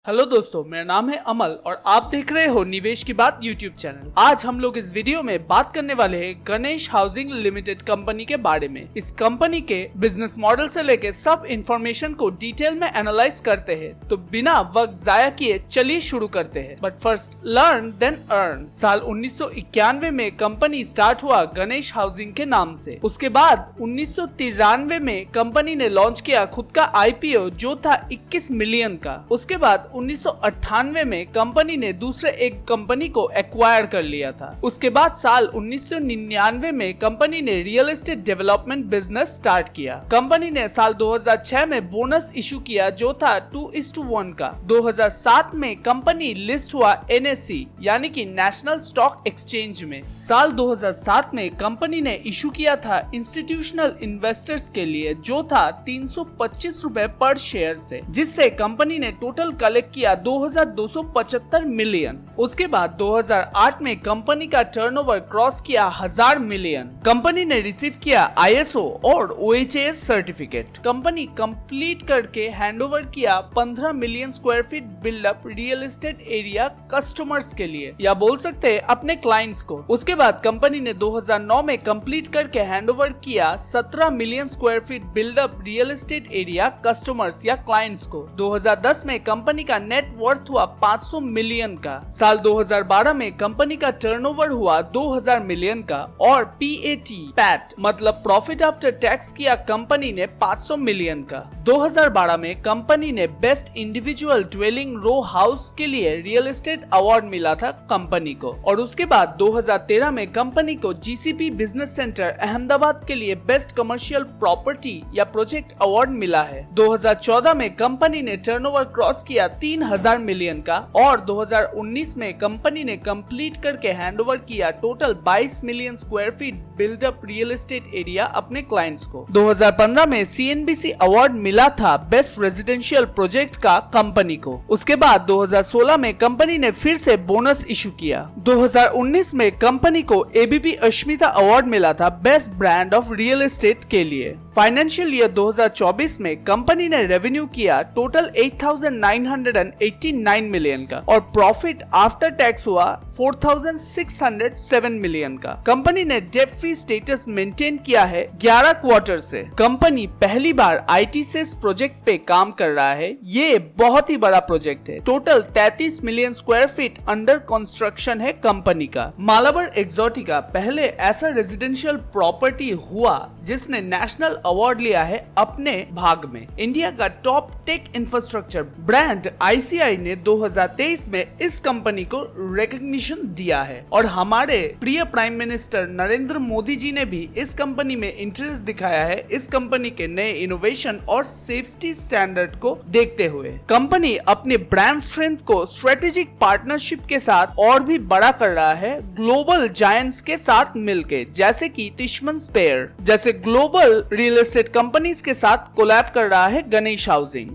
Hello दोस्तों, मेरा नाम है अमल और आप देख रहे हो निवेश की बात यूट्यूब चैनल। आज हम लोग इस वीडियो में बात करने वाले हैं गणेश हाउसिंग लिमिटेड कंपनी के बारे में। इस कंपनी के बिजनेस मॉडल से लेके सब इंफॉर्मेशन को डिटेल में एनालाइज करते हैं। तो बिना वक्त जाया किए चलिए शुरू करते हैं। But first learn then earn. साल 1991 में कंपनी स्टार्ट हुआ गणेश हाउसिंग के नाम से। उसके बाद 1993 में कंपनी ने लॉन्च किया खुद का IPO जो था 21 मिलियन का। उसके बाद 1998 में कंपनी ने दूसरे एक कंपनी को एक्वायर कर लिया था। उसके बाद साल 1999 में कंपनी ने real estate development business start किया। कंपनी ने साल 2006 में बोनस इशू किया जो था 2:1 का। 2007 में कंपनी लिस्ट हुआ NSE यानी कि नेशनल स्टॉक एक्सचेंज में। साल 2007 में कंपनी ने इशू किया था इंस्टीट्यूशनल इन्वेस्टर्स के लिए जो था 325 रुपए पर शेयर से, जिससे कंपनी ने टोटल कलेक्ट किया 2275 मिलियन। उसके बाद 2008 में कंपनी का टर्नओवर क्रॉस किया 1000 मिलियन। कंपनी ने रिसीव किया ISO और OHAS सर्टिफिकेट। कंपनी कंप्लीट करके हैंडओवर किया 15 million square feet buildup real estate area customers के लिए, या बोल सकते हैं अपने क्लाइंट्स को। उसके बाद कंपनी ने 2009 में कंप्लीट करके हैंडओवर किया 17 million square feet buildup real estate area customers या क्लाइंट्स को। 2010 में कंपनी का नेट वर्थ हुआ 500 मिलियन का। साल 2012 में कंपनी का टर्नओवर हुआ 2000 मिलियन का और पैट मतलब प्रॉफिट आफ्टर टैक्स किया कंपनी ने 500 मिलियन का। 2012 में कंपनी ने best individual dwelling row house के लिए रियल एस्टेट अवार्ड मिला था कंपनी को। और उसके बाद 2013 में कंपनी को GCP बिजनेस सेंटर अहमदाबाद के लिए बेस्ट कमर्शियल प्रॉपर्टी या प्रोजेक्ट अवार्ड मिला है। 2014 में कंपनी ने टर्नओवर क्रॉस किया 3000 मिलियन का और 2019 में कंपनी ने कंप्लीट करके हैंडओवर किया total 22 million square feet buildup real estate area अपने क्लाइंट्स को। 2015 में CNBC अवार्ड मिला था बेस्ट रेजिडेंशियल प्रोजेक्ट का कंपनी को। उसके बाद 2016 में कंपनी ने फिर से बोनस इशू किया। 2019 में कंपनी को ABP अश्मिता अवार्ड मिला था best brand of real estate के लिए। फाइनेंशियल ईयर 2024 में कंपनी ने रेवेन्यू किया टोटल 8,989 मिलियन का और प्रॉफिट आफ्टर टैक्स हुआ 4,607 मिलियन का। कंपनी ने डेट फ्री स्टेटस मेंटेन किया है 11 क्वार्टर से। कंपनी पहली बार ITSS प्रोजेक्ट पे काम कर रहा है। ये बहुत ही बड़ा प्रोजेक्ट है। Total 33 million square feet under construction है कंपनी का। मालाबार एक्सोटिका पहले ऐसा रेजिडेंशियल प्रॉपर्टी हुआ जिसने नेशनल अवार्ड लिया है अपने भाग में। इंडिया का top tech infrastructure brand ICI ने 2023 में इस कंपनी को रिकॉग्निशन दिया है और हमारे प्रिय प्राइम मिनिस्टर नरेंद्र मोदी जी ने भी इस कंपनी में इंटरेस्ट दिखाया है। इस कंपनी के नए इनोवेशन और सेफ्टी स्टैंडर्ड को देखते हुए कंपनी अपने ब्रांड स्ट्रेंथ को स्ट्रेटेजिक पार्टनरशिप के साथ और भी बड़ा कर रहा है ग्लोबल जायंट्स के साथ मिलकर, जैसे कि तिशमन स्पेयर जैसे ग्लोबल रियल एस्टेट कंपनीज के साथ कोलैब कर रहा है गणेश हाउसिंग।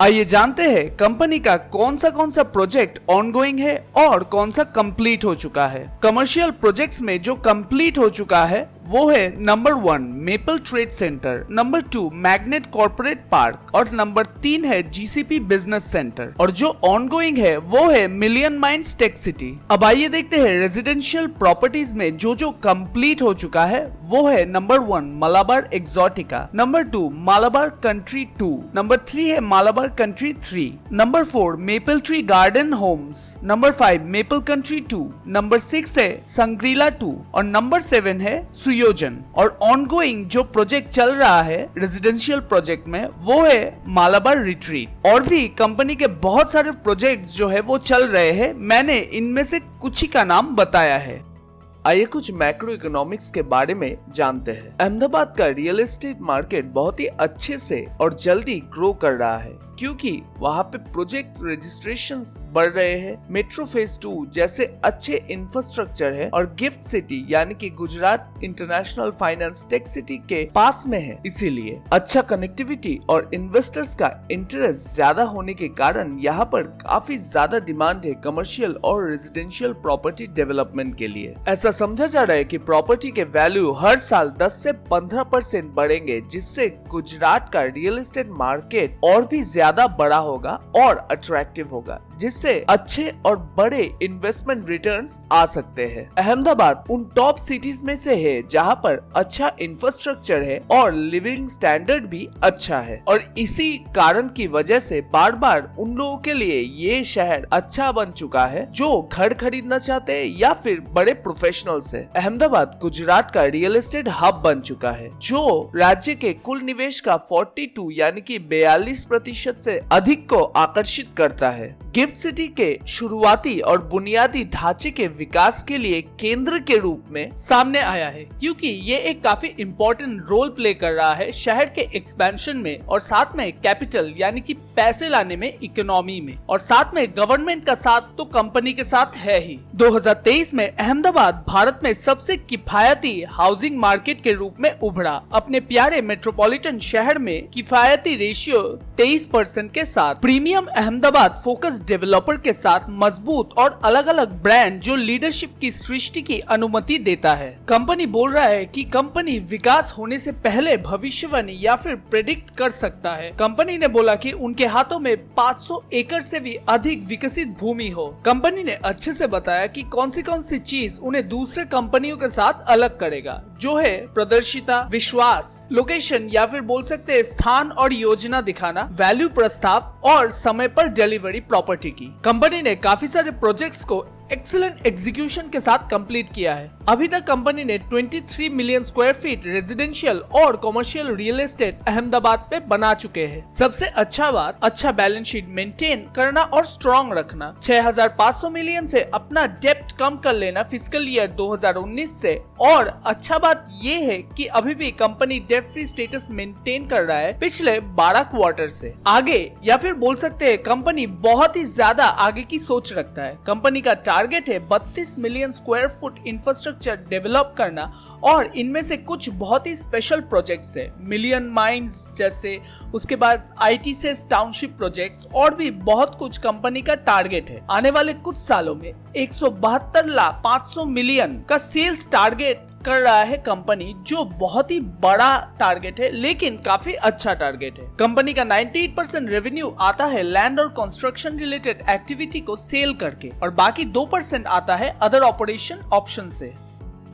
आइए जानते हैं कंपनी का कौन सा प्रोजेक्ट ऑनगोइंग है और कौन सा कंप्लीट हो चुका है। कमर्शियल प्रोजेक्ट्स में जो कंप्लीट हो चुका है वो है number 1 maple trade centre, number 2 magnet corporate park और नंबर 3 है GCP बिजनेस सेंटर। और जो ऑनगोइंग है वो है मिलियन माइंड्स टेक सिटी। अब आइए देखते हैं रेजिडेंशियल प्रॉपर्टीज में जो कंप्लीट हो चुका है वो है number 1 Malabar Exotica, number 2 Malabar Country 2, number 3 है Malabar Country 3, number 4 Maple Tree Garden Homes, number 5 Maple Country 2, नंबर 6 है संग्रीला 2 और नंबर 7 है सुयोजन। और ऑनगोइंग जो प्रोजेक्ट चल रहा है रेजिडेंशियल प्रोजेक्ट में वो है मालाबार रिट्रीट। और भी कंपनी के बहुत सारे प्रोजेक्ट्स जो है वो चल रहे हैं, मैंने इनमें से कुछ ही का नाम बताया है। आइए कुछ मैक्रो इकोनॉमिक्स के बारे में जानते हैं। अहमदाबाद का रियल एस्टेट मार्केट बहुत ही अच्छे से और जल्दी ग्रो कर रहा है क्योंकि वहाँ पे प्रोजेक्ट रजिस्ट्रेशंस बढ़ रहे हैं। मेट्रो फेज 2 जैसे अच्छे इंफ्रास्ट्रक्चर है और गिफ्ट सिटी यानी कि Gujarat international finance tech city के पास में है, इसीलिए अच्छा कनेक्टिविटी और इन्वेस्टर्स का इंटरेस्ट ज्यादा होने के कारण यहाँ पर काफी ज्यादा डिमांड है कमर्शियल और रेजिडेंशियल प्रॉपर्टी डेवलपमेंट के लिए। ऐसा ऐसा समझा जा रहा है कि प्रॉपर्टी के वैल्यू हर साल 10 से 15% बढ़ेंगे, जिससे गुजरात का रियल एस्टेट मार्केट और भी ज्यादा बड़ा होगा और अट्रैक्टिव होगा, जिससे अच्छे और बड़े इन्वेस्टमेंट रिटर्न्स आ सकते हैं। अहमदाबाद उन टॉप सिटीज में से है जहां पर अच्छा इंफ्रास्ट्रक्चर है और लिविंग स्टैंडर्ड भी अच्छा है, और इसी कारण की वजह से बार बार उन लोगों के लिए ये शहर अच्छा बन चुका है जो घर खरीदना चाहते हैं या फिर बड़े प्रोफेशनल्स है। अहमदाबाद गुजरात का रियल एस्टेट हब बन चुका है जो राज्य के कुल निवेश का 42 यानी कि 42% से अधिक को आकर्षित करता है। गिफ्ट सिटी के शुरुआती और बुनियादी ढांचे के विकास के लिए केंद्र के रूप में सामने आया है, क्योंकि ये एक काफी इम्पोर्टेंट रोल प्ले कर रहा है शहर के एक्सपेंशन में और साथ में कैपिटल यानी कि पैसे लाने में, इकोनॉमी में, और साथ में गवर्नमेंट का साथ तो कंपनी के साथ है ही। 2023 में अहमदाबाद भारत में सबसे किफायती हाउसिंग मार्केट के रूप में उभरा। अपने प्यारे मेट्रोपॉलिटन शहर में किफायती रेशियो 23% के साथ, प्रीमियम अहमदाबाद फोकस डेवलपर के साथ मजबूत और अलग अलग ब्रांड जो लीडरशिप की सृष्टि की अनुमति देता है। कंपनी बोल रहा है कि कंपनी विकास होने से पहले भविष्यवाणी या फिर प्रेडिक्ट कर सकता है। कंपनी ने बोला कि उनके हाथों में 500 एकड़ से भी अधिक विकसित भूमि हो। कंपनी ने अच्छे से बताया कि कौन सी चीज उन्हें दूसरे कंपनियों के साथ अलग करेगा, जो है प्रदर्शिता, विश्वास, लोकेशन या फिर बोल सकते हैं स्थान और योजना दिखाना, वैल्यू प्रस्ताव और समय पर डिलीवरी प्रॉपर्टी की। कंपनी ने काफी सारे प्रोजेक्ट्स को एक्सीलेंट एग्जीक्यूशन के साथ कंप्लीट किया है। अभी तक कंपनी ने 23 मिलियन स्क्वायर फीट रेजिडेंशियल और कमर्शियल रियल एस्टेट अहमदाबाद पे बना चुके हैं। सबसे अच्छा बात, अच्छा बैलेंस शीट मेंटेन करना और स्ट्रॉन्ग रखना। 6500 मिलियन से अपना डेप्ट कम कर लेना फिस्कल ईयर 2019 से, और अच्छा बात ये है कि अभी भी company debt free status maintain कर रहा है पिछले 12 क्वार्टर से। आगे या फिर बोल सकते हैं कंपनी बहुत ही ज्यादा आगे की सोच रखता है। कंपनी का टारगेट है 32 million square foot infrastructure develop करना, और इनमें से कुछ बहुत ही स्पेशल प्रोजेक्ट्स है, मिलियन माइंड्स जैसे, उसके बाद आईटी से टाउनशिप प्रोजेक्ट्स और भी बहुत कुछ कंपनी का टारगेट है। आने वाले कुछ सालों में 172,500 मिलियन का सेल्स टारगेट कर रहा है कंपनी, जो बहुत ही बड़ा टारगेट है लेकिन काफी अच्छा टारगेट है। कंपनी का 98% रेवेन्यू आता है लैंड और कंस्ट्रक्शन रिलेटेड एक्टिविटी को सेल करके, और बाकी 2% आता है अदर ऑपरेशन ऑप्शन से।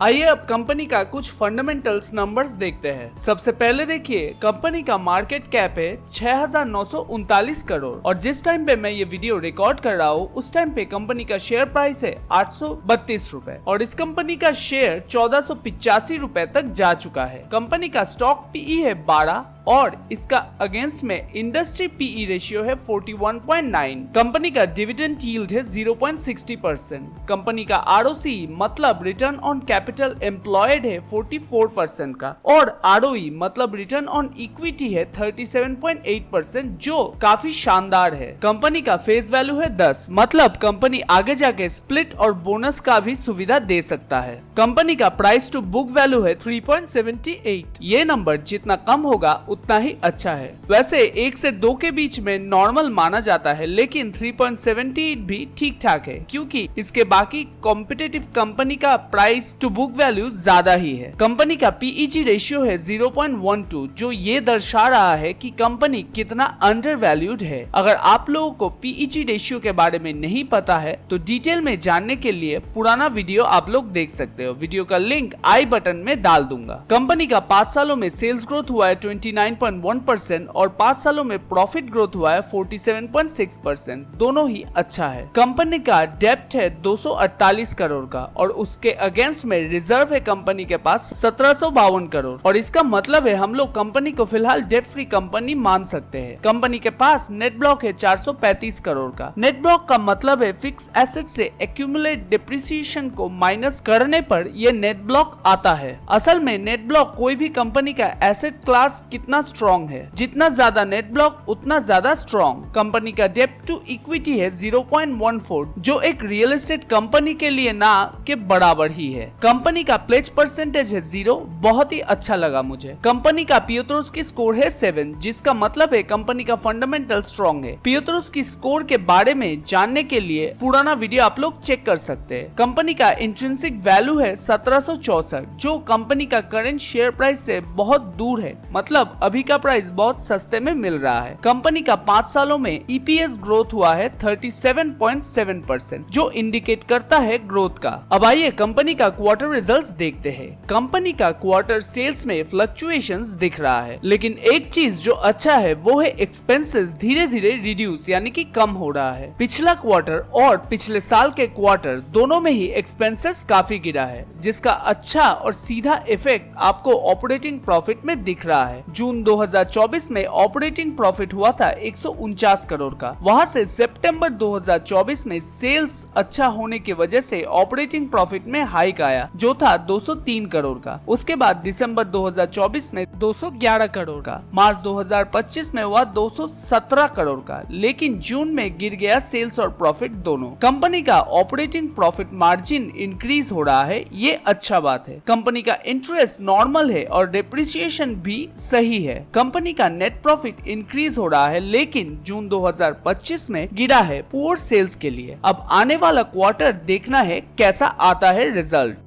आइए अब कंपनी का कुछ फंडामेंटल्स नंबर्स देखते हैं। सबसे पहले देखिए, कंपनी का मार्केट कैप है 6,939 करोड़, और जिस टाइम पे मैं ये वीडियो रिकॉर्ड कर रहा हूँ उस टाइम पे कंपनी का शेयर प्राइस है 832 रुपए, और इस कंपनी का शेयर 1485 रुपए तक जा चुका है। कंपनी का स्टॉक पीई है 12, और इसका अगेंस्ट में इंडस्ट्री पीई रेशियो है 41.9। कंपनी का डिविडेंड यील्ड है 0.60%। कंपनी का आरओसी मतलब रिटर्न ऑन कैपिटल एम्प्लॉयड है 44% का, और आरओई मतलब रिटर्न ऑन इक्विटी है 37.8%, जो काफी शानदार है। कंपनी का फेस वैल्यू है 10, मतलब कंपनी आगे जाके स्प्लिट और बोनस का भी सुविधा दे सकता है। कंपनी का प्राइस टू बुक वैल्यू है 3.78। ये नंबर जितना कम होगा उतना ही अच्छा है। वैसे 1 से 2 के बीच में नॉर्मल माना जाता है, लेकिन 3.78 भी ठीक ठाक है, क्योंकि इसके बाकी कॉम्पिटिटिव कंपनी का प्राइस टू बुक वैल्यू ज्यादा ही है। कंपनी का पीईजी रेशियो है 0.12, जो ये दर्शा रहा है कि कंपनी कितना अंडर वैल्यूड है। अगर आप लोगों को पीईजी रेशियो के बारे में नहीं पता है तो डिटेल में जानने के लिए पुराना वीडियो आप लोग देख सकते हो। वीडियो का लिंक आई बटन में डाल दूंगा। कंपनी का 5 सालों में सेल्स ग्रोथ हुआ है 29.1%, और 5 सालों में प्रॉफिट ग्रोथ हुआ है 47.6%, दोनों ही अच्छा है। कंपनी का डेप्ट है 248 करोड़ का, और उसके अगेंस्ट में रिजर्व है कंपनी के पास 1752 करोड़, और इसका मतलब है हम लोग कंपनी को फिलहाल डेट फ्री कंपनी मान सकते हैं। कंपनी के पास नेट ब्लॉक है 435 करोड़ का। नेट ब्लॉक का मतलब है फिक्स एसेट से एक्यूमुलेट डिप्रिसिएशन को माइनस करने पर यह नेट ब्लॉक आता है। असल में नेट ब्लॉक कोई भी कंपनी का एसेट क्लास कितना उतना स्ट्रॉन्ग है। जितना ज्यादा नेट ब्लॉक उतना ज्यादा स्ट्रॉन्ग। कंपनी का डेब्ट टू इक्विटी है 0.14, जो एक रियल एस्टेट कंपनी के लिए ना के बराबर ही है। कंपनी का प्लेज परसेंटेज है 0, बहुत ही अच्छा लगा मुझे। कंपनी का पियोत्रोस्की स्कोर है 7, जिसका मतलब है कंपनी का फंडामेंटल स्ट्रॉन्ग है। पियोत्रोस्की स्कोर के बारे में जानने के लिए पुराना वीडियो आप लोग चेक कर सकते हैं। कंपनी का इंट्रिंसिक वैल्यू है 1764, जो कंपनी का करंट शेयर प्राइस से बहुत दूर है, मतलब अभी का प्राइस बहुत सस्ते में मिल रहा है। कंपनी का 5 सालों में ईपीएस ग्रोथ हुआ है 37.7%, जो इंडिकेट करता है ग्रोथ का। अब आइए कंपनी का क्वार्टर रिजल्ट्स देखते हैं। कंपनी का क्वार्टर सेल्स में फ्लक्चुएशंस दिख रहा है, लेकिन एक चीज जो अच्छा है वो है एक्सपेंसेस धीरे धीरे रिड्यूस यानी कि कम हो रहा है। पिछला क्वार्टर और पिछले साल के क्वार्टर दोनों में ही एक्सपेंसेस काफी गिरा है, जिसका अच्छा और सीधा इफेक्ट आपको ऑपरेटिंग प्रॉफिट में दिख रहा है। जून 2024 में ऑपरेटिंग प्रॉफिट हुआ था 149 करोड़ का। वहां से सितंबर 2024 में सेल्स अच्छा होने की वजह से ऑपरेटिंग प्रॉफिट में हाइक आया, जो था 203 करोड़ का। उसके बाद दिसंबर 2024 में 211 करोड़ का, मार्च 2025 में हुआ 217 करोड़ का, लेकिन जून में गिर गया सेल्स और प्रॉफिट दोनों। कंपनी का ऑपरेटिंग प्रॉफिट मार्जिन इंक्रीज हो रहा है, ये अच्छा बात है। कंपनी का इंटरेस्ट नॉर्मल है और डेप्रिसिएशन भी सही है। कंपनी का नेट प्रॉफिट इंक्रीज हो रहा है, लेकिन जून 2025 में गिरा है पुअर सेल्स के लिए। अब आने वाला क्वार्टर देखना है कैसा आता है रिजल्ट।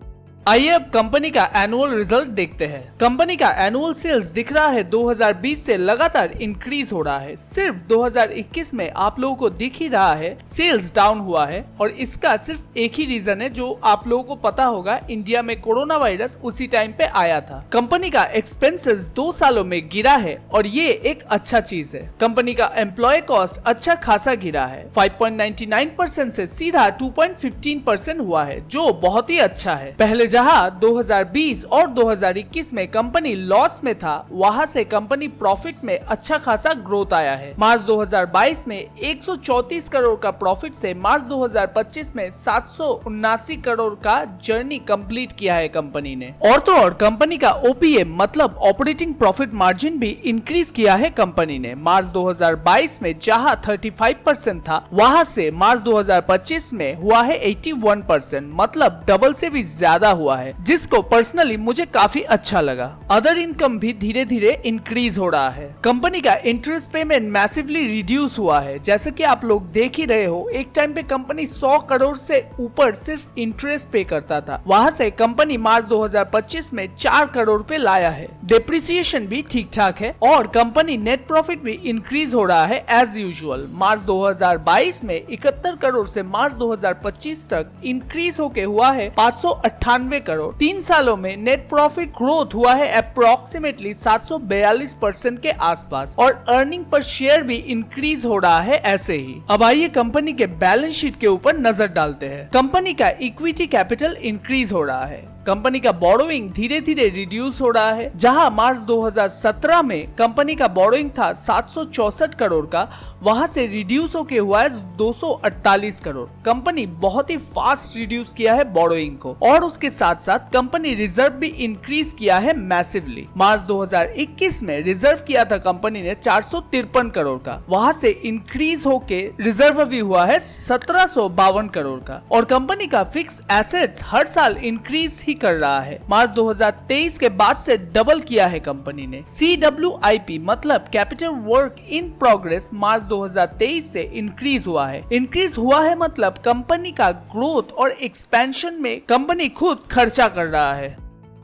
आइए अब कंपनी का एनुअल रिजल्ट देखते हैं। कंपनी का एनुअल सेल्स दिख रहा है 2020 से लगातार इंक्रीज हो रहा है। सिर्फ 2021 में आप लोगों को दिख ही रहा है सेल्स डाउन हुआ है, और इसका सिर्फ एक ही रीजन है जो आप लोगों को पता होगा, इंडिया में कोरोना वायरस उसी टाइम पे आया था। कंपनी का एक्सपेंसेस 2 सालों में गिरा है और ये एक अच्छा चीज है। कंपनी का एम्प्लॉय कॉस्ट अच्छा खासा गिरा है, 5.99% से सीधा 2.15% हुआ है, जो बहुत ही अच्छा है। पहले जहां 2020 और 2021 में कंपनी लॉस में था, वहां से कंपनी प्रॉफिट में अच्छा खासा ग्रोथ आया है। मार्च 2022 में 134 करोड़ का प्रॉफिट से मार्च 2025 में 779 करोड़ का जर्नी कंप्लीट किया है कंपनी ने। और तो और कंपनी का ओपीएम मतलब ऑपरेटिंग प्रॉफिट मार्जिन भी इंक्रीज किया है कंपनी ने। मार्च 2022 में जहां 35% था, वहां से मार्च 2025 में हुआ है 81%, मतलब डबल से भी ज्यादा हुआ है, जिसको पर्सनली मुझे काफी अच्छा लगा। अदर इनकम भी धीरे धीरे इंक्रीज हो रहा है। कंपनी का इंटरेस्ट पेमेंट मैसिवली रिड्यूस हुआ है। जैसे कि आप लोग देख ही रहे हो, एक टाइम पे कंपनी 100 करोड़ से ऊपर सिर्फ इंटरेस्ट पे करता था, वहां से कंपनी मार्च 2025 में 4 करोड़ पे लाया है। डेप्रिसिएशन भी ठीक ठाक है और कंपनी नेट प्रॉफिट भी इंक्रीज हो रहा है एज यूजुअल। मार्च 2022 में 71 करोड़ से मार्च 2025 तक इंक्रीज होके हुआ है 598 करोड़। 3 सालों में नेट प्रॉफिट ग्रोथ हुआ है अप्रोक्सीमेटली 742% के आसपास, और अर्निंग पर शेयर भी इंक्रीज हो रहा है ऐसे ही। अब आइए कंपनी के बैलेंस शीट के ऊपर नजर डालते हैं। कंपनी का इक्विटी कैपिटल इंक्रीज हो रहा है। कंपनी का बोरोइंग धीरे धीरे रिड्यूस हो रहा है। जहां मार्च 2017 में कंपनी का बोरोइंग था 764 करोड़ का, वहां से रिड्यूस होके हुआ है 248 करोड़। कंपनी बहुत ही फास्ट रिड्यूस किया है बोरोइंग को, और उसके साथ साथ कंपनी रिजर्व भी इंक्रीज किया है मैसिवली। मार्च 2021 में रिजर्व किया था कंपनी ने 453 करोड़ का, वहां से इंक्रीज होके रिजर्व भी हुआ है 1752 करोड़ का। और कंपनी का फिक्स एसेट्स हर साल इंक्रीज ही कर रहा है। मार्च 2023 के बाद से डबल किया है कंपनी ने। CWIP मतलब कैपिटल वर्क इन प्रोग्रेस मार्च 2023 से इंक्रीज हुआ है। इंक्रीज हुआ है मतलब कंपनी का ग्रोथ और एक्सपेंशन में कंपनी खुद खर्चा कर रहा है।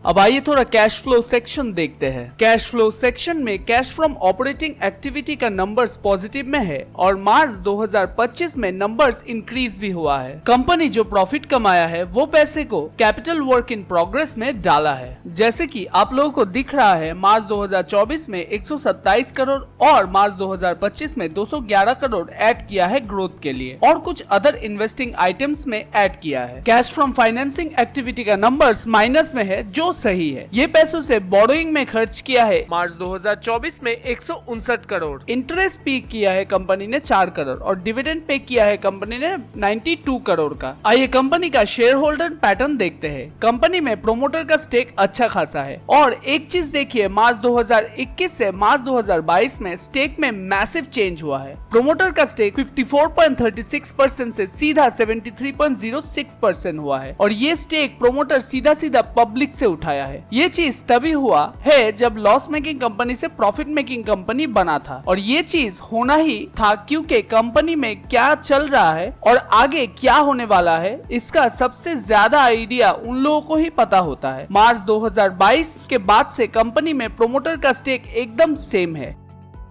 अब आइए थोड़ा कैश फ्लो सेक्शन देखते हैं। कैश फ्लो सेक्शन में कैश फ्रॉम ऑपरेटिंग एक्टिविटी का नंबर्स पॉजिटिव में है और मार्च 2025 में नंबर्स इंक्रीज भी हुआ है। कंपनी जो प्रॉफिट कमाया है वो पैसे को कैपिटल वर्क इन प्रोग्रेस में डाला है। जैसे कि आप लोगों को दिख रहा है, मार्च 2024 में 127 करोड़ और मार्च 2025 में 211 करोड़ ऐड किया है ग्रोथ के लिए, और कुछ अदर इन्वेस्टिंग आइटम्स में ऐड किया है। कैश फ्रॉम फाइनेंसिंग एक्टिविटी का नंबर्स माइनस में है, जो सही है। ये पैसों से बोरोइंग में खर्च किया है मार्च 2024 में 159 करोड़, इंटरेस्ट पे किया है कंपनी ने 4 करोड़ और डिविडेंड पे किया है कंपनी ने 92 करोड़ का। आइए कंपनी का शेयर होल्डर पैटर्न देखते हैं। कंपनी में प्रोमोटर का स्टेक अच्छा खासा है और एक चीज देखिए, मार्च 2021 से मार्च 2022 में स्टेक में मैसिव चेंज हुआ है। प्रोमोटर का स्टेक 54.36% से सीधा 73.06% हुआ है और ये स्टेक प्रोमोटर सीधा सीधा पब्लिक से उठाया है। ये चीज तभी हुआ है जब लॉस मेकिंग कंपनी से प्रॉफिट मेकिंग कंपनी बना था और ये चीज होना ही था क्योंकि कंपनी में क्या चल रहा है और आगे क्या होने वाला है इसका सबसे ज्यादा आइडिया उन लोगों को ही पता होता है। मार्च 2022 के बाद से कंपनी में प्रोमोटर का स्टेक एकदम सेम है।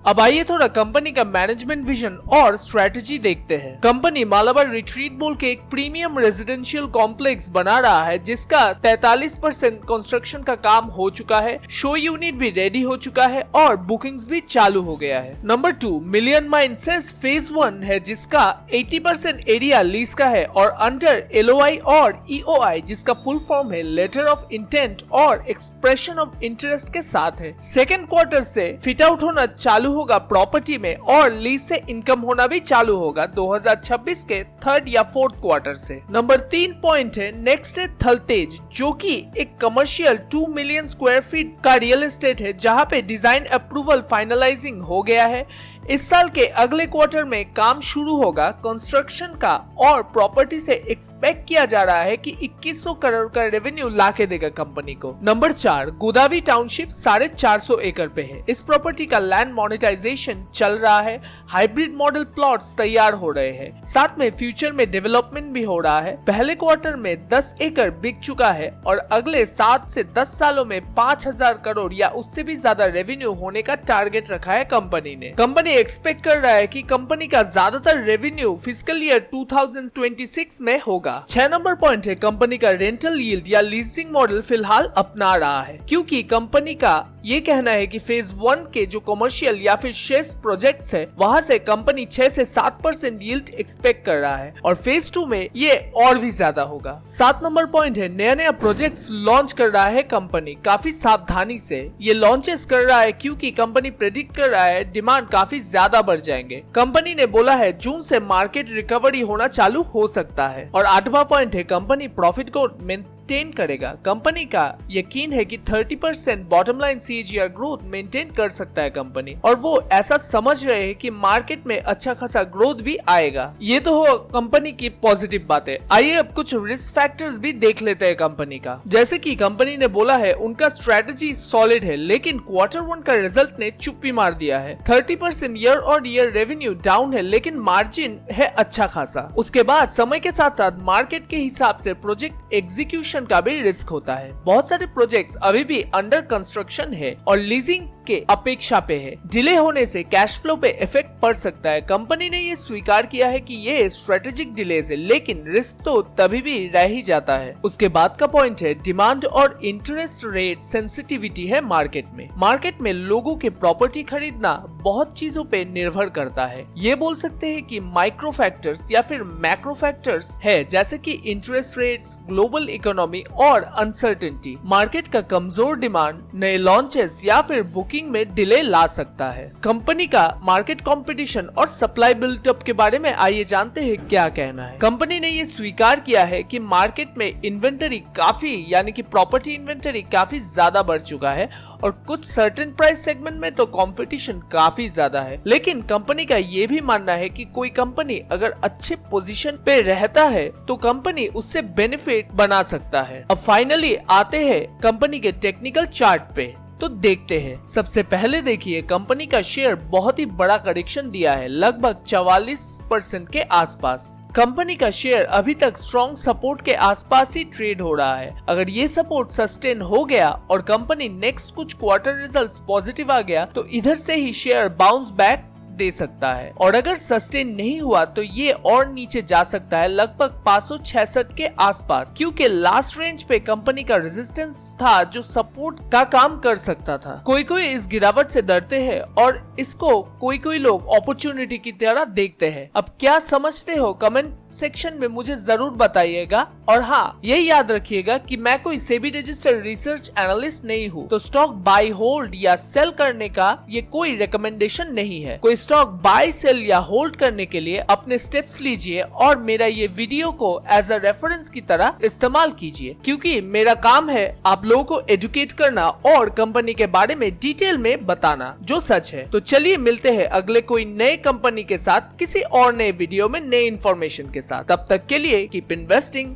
अब आइए थोड़ा कंपनी का मैनेजमेंट विजन और स्ट्रेटजी देखते हैं। कंपनी मालाबार रिट्रीट बोल के एक प्रीमियम रेजिडेंशियल कॉम्प्लेक्स बना रहा है जिसका 43% कंस्ट्रक्शन का काम हो चुका है, शो यूनिट भी रेडी हो चुका है और बुकिंग्स भी चालू हो गया है। Number 2 million mine sales phase 1 है जिसका 80% एरिया लीज का है और अंडर LOI और EOI जिसका फुल फॉर्म है लेटर ऑफ इंटेंट और एक्सप्रेशन ऑफ इंटरेस्ट के साथ है। सेकेंड क्वार्टर से फिट आउट होना चालू होगा प्रॉपर्टी में और लीज से इनकम होना भी चालू होगा 2026 के थर्ड या फोर्थ क्वार्टर से। नंबर 3 पॉइंट है नेक्स्ट है थलतेज जो कि एक कमर्शियल 2 मिलियन स्क्वायर फीट का रियल एस्टेट है जहां पे डिजाइन अप्रूवल फाइनलाइजिंग हो गया है। इस साल के अगले क्वार्टर में काम शुरू होगा कंस्ट्रक्शन का और प्रॉपर्टी से एक्सपेक्ट किया जा रहा है कि 2100 करोड़ का रेवेन्यू लाके देगा कंपनी को। नंबर 4 गोदावरी टाउनशिप 450 एकड़ पे है। इस प्रॉपर्टी का लैंड मोनेटाइजेशन चल रहा है, हाइब्रिड मॉडल प्लॉट्स तैयार हो रहे हैं, साथ में फ्यूचर में डेवलपमेंट भी हो रहा है। पहले क्वार्टर में 10 एकड़ बिक चुका है और अगले 7 से 10 सालों में 5000 करोड़ या उससे भी ज्यादा रेवेन्यू होने का टारगेट रखा है कंपनी ने। कंपनी एक्सपेक्ट कर रहा है कि कंपनी का ज्यादातर रेवेन्यू फिस्कल ईयर 2026 में होगा। 6 नंबर पॉइंट है कंपनी का रेंटल यील्ड या लीजिंग मॉडल फिलहाल अपना रहा है क्योंकि कंपनी का ये कहना है कि फेज 1 के जो कमर्शियल या फिर शेयर्स प्रोजेक्ट्स है वहां से कंपनी 6 से 7% यील्ड एक्सपेक्ट कर रहा है और फेज 2 में ये और भी ज्यादा होगा। 7 नंबर पॉइंट है नया प्रोजेक्ट्स लॉन्च कर रहा है कंपनी काफी सावधानी से। ये लॉन्चेस कर रहा है क्योंकि कंपनी प्रेडिक्ट कर रहा है डिमांड काफी ज्यादा बढ़ जाएंगे। कंपनी ने बोला है जून से मार्केट रिकवरी होना चालू हो सकता है। और 8वां पॉइंट है कंपनी प्रॉफिट को मेंटेन करेगा। कंपनी का यकीन है कि 30% bottom line CAGR growth maintain कर सकता है कंपनी और वो ऐसा समझ रहे हैं कि मार्केट में अच्छा खासा ग्रोथ भी आएगा। ये तो हो कंपनी की पॉजिटिव बातें। आइए अब कुछ रिस्क फैक्टर्स भी देख लेते हैं कंपनी का। जैसे कि कंपनी ने बोला है उनका स्ट्रेटजी सॉलिड है लेकिन क्वार्टर 1 का रिजल्ट ने चुप्पी मार दिया है। 30% ईयर और ईयर रेवेन्यू डाउन है लेकिन मार्जिन है अच्छा खासा। उसके बाद समय के साथ साथ मार्केट के हिसाब से प्रोजेक्ट एग्जीक्यूशन का भी रिस्क होता है। बहुत सारे प्रोजेक्ट्स अभी भी अंडर कंस्ट्रक्शन है और लीजिंग के अपेक्षा पे है। डिले होने से कैश फ्लो पे इफेक्ट पड़ सकता है। कंपनी ने ये स्वीकार किया है कि ये स्ट्रेटेजिक डिलेज है लेकिन रिस्क तो तभी भी रह ही जाता है। उसके बाद का पॉइंट है डिमांड और इंटरेस्ट रेट सेंसिटिविटी है मार्केट में। मार्केट में लोगों के प्रॉपर्टी खरीदना बहुत चीजों पे निर्भर करता है। ये बोल सकते हैं कि माइक्रो फैक्टर्स या फिर मैक्रो फैक्टर्स है जैसे कि इंटरेस्ट रेट्स, ग्लोबल इकोनॉमी और अनसर्टेनिटी। मार्केट का कमजोर डिमांड नए लॉन्चेस या फिर बुकिंग में डिले ला सकता है। कंपनी का मार्केट कंपटीशन और सप्लाई बिल्डअप के बारे में आइए जानते हैं क्या कहना है। कंपनी ने ये स्वीकार किया है कि मार्केट में इन्वेंटरी काफी यानी कि प्रॉपर्टी इन्वेंटरी काफी ज्यादा बढ़ चुका है और कुछ सर्टेन प्राइस सेगमेंट में तो कंपटीशन काफी ज्यादा है। लेकिन कंपनी का ये भी मानना है कि कोई कंपनी अगर अच्छे पोजीशन पे रहता है तो कंपनी उससे बेनिफिट बना सकता है। अब फाइनली आते हैं कंपनी के टेक्निकल चार्ट पे तो देखते हैं। सबसे पहले देखिए कंपनी का शेयर बहुत ही बड़ा करेक्शन दिया है लगभग 44% के आसपास। कंपनी का शेयर अभी तक स्ट्रॉन्ग सपोर्ट के आसपास ही ट्रेड हो रहा है। अगर ये सपोर्ट सस्टेन हो गया और कंपनी नेक्स्ट कुछ क्वार्टर रिजल्ट्स पॉजिटिव आ गया तो इधर से ही शेयर बाउंस बैक दे सकता है और अगर सस्टेन नहीं हुआ तो ये और नीचे जा सकता है लगभग 566 के आसपास क्योंकि लास्ट रेंज पे कंपनी का रेजिस्टेंस था जो सपोर्ट का काम कर सकता था। कोई इस गिरावट से डरते हैं और इसको कोई लोग अपॉर्चुनिटी की तरह देखते हैं। अब क्या समझते हो कमेंट सेक्शन में मुझे जरूर बताइएगा। और हाँ, यही याद रखिएगा कि मैं कोई सेबी रजिस्टर्ड रिसर्च एनालिस्ट नहीं हूँ, तो स्टॉक बाय होल्ड या सेल करने का ये कोई रिकमेंडेशन नहीं है। कोई स्टॉक बाय सेल या होल्ड करने के लिए अपने स्टेप्स लीजिए और मेरा ये वीडियो को एज अ रेफरेंस की तरह इस्तेमाल कीजिए, क्योंकि मेरा काम है आप लोगों को एजुकेट करना और कंपनी के बारे में डिटेल में बताना जो सच है। तो चलिए मिलते हैं अगले कोई नए कंपनी के साथ किसी और नए वीडियो में नए इंफॉर्मेशन के साथ। तब तक के लिए कीप इन्वेस्टिंग।